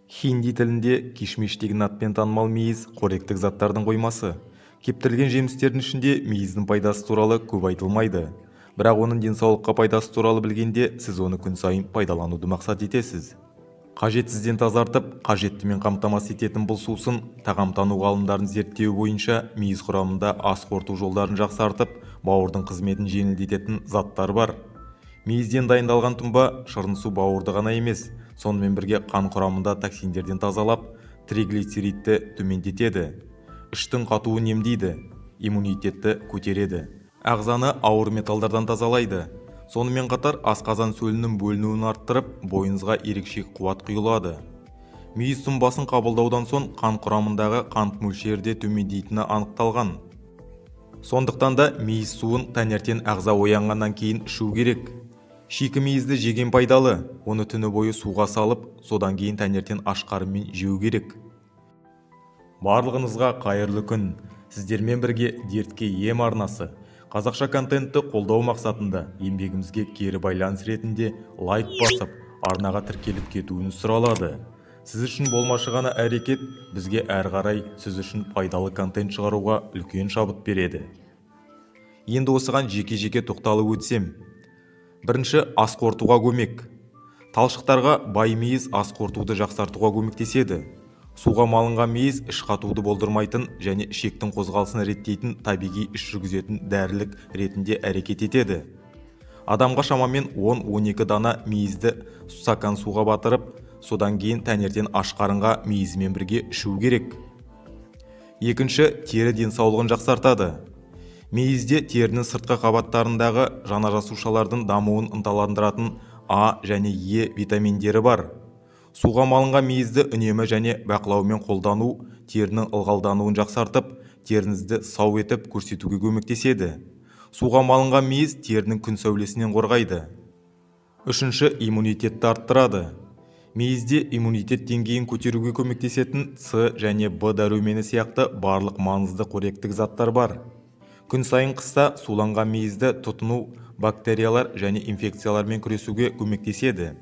Хинди тілінде кишмиш деген атпен танымал мейіз қоректік заттардың қоймасы. Кептірілген жемістердің ішінде мейіздің пайдасы туралы көп айтылмайды. Бірақ оның денсаулыққа пайдасы туралы білгенде, сіз оны күн сайын пайдалануды мақсат етесіз. Қажетсізден тазартып, қажеттімен қамтамасыз ететін бұл сусын тағамтану ғалымдарының зерттеуі бойынша мейіз құрамында ас қорыту жолдарын жақсартып, бауырдың қызметін жеңілдететін заттар бар. Мейізден дайындалған тұнба шырын су бауырды ғана емес, сонымен бірге қан құрамында токсиндерден тазалап, триглицеридті төмендетеді, іштің қатуын емдейді, иммунитетті көтереді, ағзаны ауыр металдардан тазалайды. Сонымен қатар асқазан сөлінің бөлінуін арттырып, бойыңызға ерекше қуат құйылады. Мейіз тұнбасын қабылдаудан соң қан құрамындағы қант мөлшері де төмендейтіні анықталған. Сондықтан да мейіз суын таңертең ағза оянғаннан кейін ішу керек. Шикі мейізді жеген пайдалы, оны түні бойы суға салып, содан кейін таңертең аш қарынмен жеу керек. Барлығыңызға қайырлы күн. Сіздермен бірге дертке ем арнасы. Қазақша контентті қолдау мақсатында еңбегімізге кері байланыс ретінде лайк басып, арнаға тіркеліп кетуіңіз сұралады. Сіз үшін болмашы ғана әрекет бізге әрі қарай сіз үшін пайдалы контент шығаруға үлкен шабыт береді. Енді осыған жеке-жеке тоқталып өтсем. Бірінші, ас қорытуға көмек. Талшықтарға бай мейіз ас қорытуды жақсартуға көмектеседі. Суға малынған мейіз іш қатуды болдырмайтын және ішектің қозғалысын реттейтін табиғи іш жүргізетін дәрілік ретінде әрекет етеді. Адамға шамамен 10-12 дана мейізді стакан суға батырып, содан кейін таңертең аш қарынға мейізімен бірге ішу керек. Екінші, тері денсаулығын жақсартады. Мейізде терінің сыртқы қабаттарындағы жана жасушалардың дамуын ынталандыратын А және Е витаминдері бар. Суға малынған мейізді үнемі және бақылаумен қолдану терінің ылғалдануын жақсартып, теріңізді сау етіп көрсетуге көмектеседі. Суға малынған мейіз терінің күн сәулесінен қорғайды. Үшінші, иммунитетті арттырады. Мейізде иммунитет деңгейін көтеруге көмектесетін С және В дәрумені сияқты барлық маңызды қоректік заттар бар. Күн сайын қыста суланған мейізді тұтыну бактериялар және инфекциялармен күресуге көмектеседі.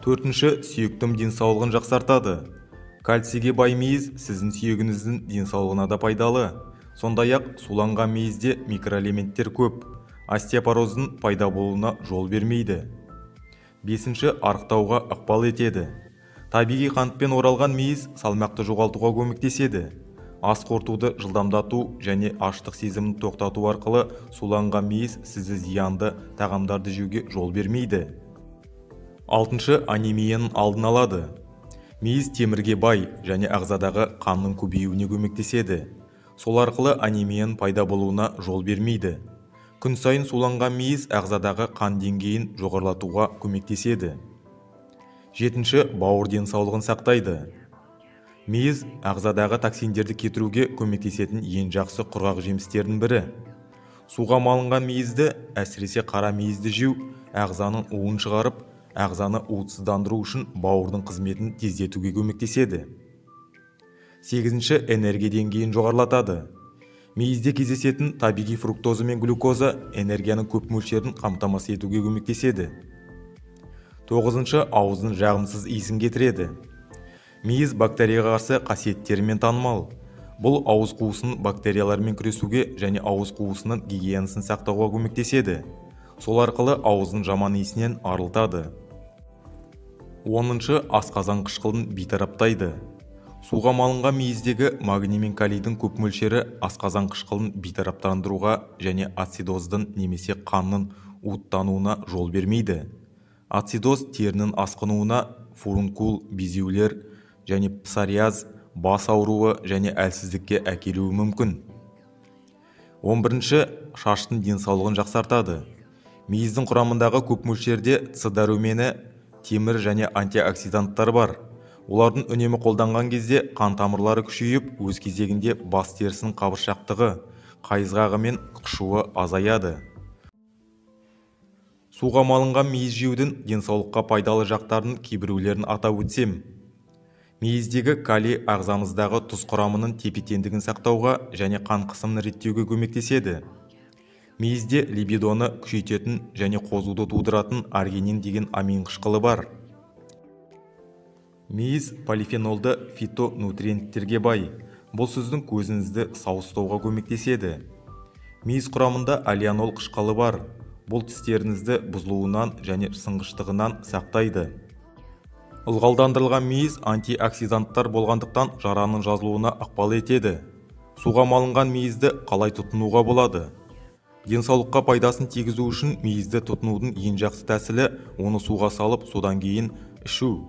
Төртінші, сүйектің денсаулығын жақсартады. Кальцийге бай мейіз сіздің сүйегіңіздің денсаулығына да пайдалы. Сондай-ақ суланған мейізде микроэлементтер көп, остеопороздың пайда болуына жол бермейді. Бесінші, арықтауға ықпал етеді. Табиғи қантпен оралған мейіз салмақты жоғалтуға көмектеседі. Ас қорытуды жылдамдату және аштық сезімін тоқтату арқылы суланған мейіз сізді зиянды тағамдарды жеуге жол бермейді. Алтыншы, анемияның алдын алады. Мейіз темірге бай және ағзадағы қанның көбеюіне көмектеседі. Сол арқылы анемияның пайда болуына жол бермейді. Күн сайын суланған мейіз ағзадағы қан деңгейін жоғарылатуға көмектеседі. Жетінші, бауыр денсаулығын сақтайды. Мейіз ағзадағы токсиндерді кетіруге көмектесетін ең жақсы құрғақ жемістердің бірі. Суға малынған мейізді, әсіресе қара мейізді жеу, ағзаның уын шығарып, ағзаны уытсыздандыру үшін бауырдың қызметін тездетуге көмектеседі. Сегізінші, энергия деңгейін жоғарылатады. Мейізде кездесетін табиғи фруктоза мен глюкоза энергияның көп мөлшерін қамтамасыз етуге көмектеседі. Тоғызыншы, ауыздың жағымсыз иісін кетіреді. Мейіз бактерияға қарсы қасиеттерімен танымал. Бұл ауыз қуысын бактериялармен күресуге және ауыз қуысының гигиенасын сақтауға көмектеседі. Сол арқылы ауыздың жаман иісінен арылтады. Оныншы, асқазан қышқылын бейтараптайды. Суға малынған мейіздегі магний мен калийдің көп мөлшері асқазан қышқылын бейтараптандыруға және ацидоздың немесе қанның уыттануына жол бермейді. Ацидоз терінің асқынуына, фурункул, безеулер және псориаз, бас ауруы және әлсіздікке әкелуі мүмкін. 11-ші, шаштың денсаулығын жақсартады. Мейіздің құрамындағы көп мөлшерде С дәрумені, темір және антиоксиданттар бар. Олардың үнемі қолданған кезде қан тамырлары күшейіп, өз кезегінде бас терісінің қабыршақтығы, қайызғағы мен қышуы азаяды. Суға малынған мейіз жеудің денсаулыққа пайдалы жақтарының кейбіреулерін атап өтсем. Мейіздегі калий ағзамыздағы тұз құрамының тепе-теңдігін сақтауға және қан қысымын реттеуге көмектеседі. Мейізде либидоны күшейтетін және қозуды тудыратын аргинин деген амин қышқылы бар. Мейіз полифенолды фитонутриенттерге бай. Бұл сіздің көзіңізді сау ұстауға көмектеседі. Мейіз құрамында алианол қышқалы бар. Бұл тістеріңізді бұзылуынан және сынғыштығынан сақтайды. Ылғалдандырылған мейіз антиоксиданттар болғандықтан жараның жазылуына ықпал етеді. Суға малынған мейізді қалай тұтынуға болады? Денсаулыққа пайдасын тигізу үшін мейізді тұтынудың ең жақсы тәсілі оны суға салып, содан кейін ішу.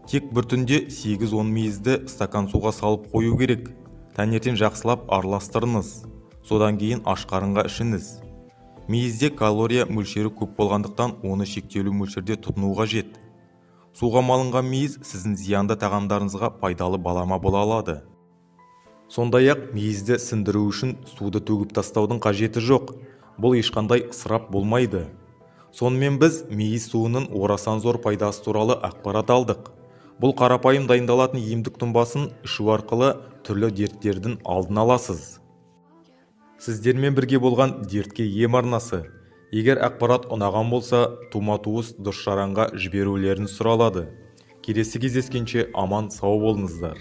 Тек бір түнде 8-10 мейізді стакан суға салып қою керек. Таңертең жақсылап араластырыңыз. Содан кейін аш қарынға ішіңіз. Мейізде калория мөлшері көп болғандықтан оны шектеулі мөлшерде тұтыну қажет. Суға малынған мейіз сіздің зиянды тағамдарыңызға пайдалы балама бола алады. Сондай-ақ мейізді сіңдіру үшін суды төгіп тастаудың қажеті жоқ. Бұл ешқандай ысырап болмайды. Сонымен біз мейіз суының орасан зор пайдасы туралы ақпарат алдық. Бұл қарапайым дайындалатын емдік тұнбасын ішу арқылы түрлі дерттердің алдын аласыз. Сіздермен бірге болған дертке ем арнасы. Егер ақпарат ұнаған болса, тума-туыс дос-жаранға жіберулерін сұралады. Келесі кездескенше аман сау болыңыздар.